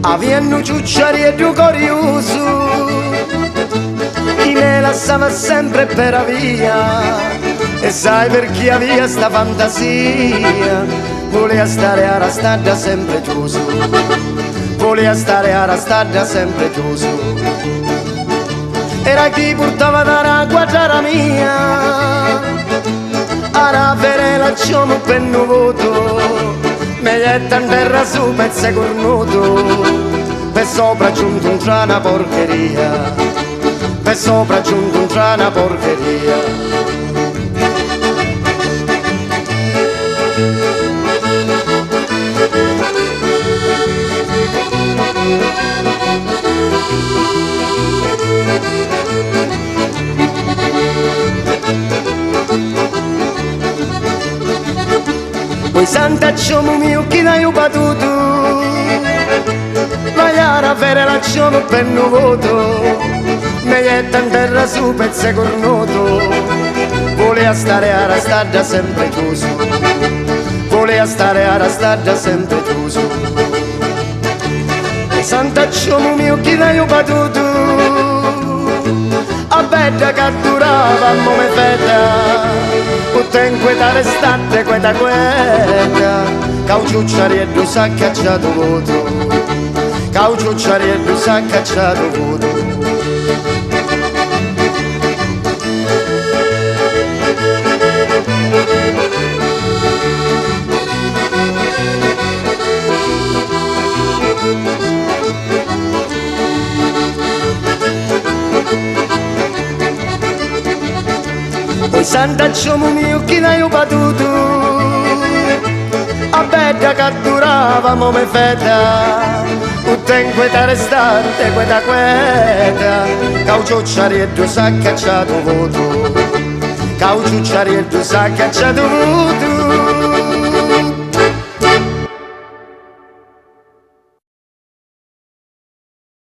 Aviennu ciucciari e du curioso, chi me lasciava sempre per la via. E sai per chi aveva sta fantasia, voleva stare a rastare sempre chiuso, voleva stare a rastare sempre chiuso. Era chi portava da guardare mia, a avere la cioma per nuoto, mi getta in terra su pezze cornuto, per sopra giunto un trana porcheria, per sopra giunto un trana porcheria. Poi sant'acciamo mio chi dai un battuto, vagliare a fare l'acciamo per un voto, mi getta in terra su pezze cornuto, voleva stare a rastare sempre chiuso, voleva stare a rastare sempre chiuso. Poi sant'acciamo mio chi dai un battuto, a bella catturava come fetta, putten queta restate queta queta, cauciucciariello s'ha cacciato voto, cauciucciariello s'ha cacciato voto. Poi sant'acciamo mio chi dai un battuto, a bella catturavamo me feta, putten queta restate queta queta, cauciucciariello s'ha cacciato voto, cauciucciariello s'ha cacciato voto.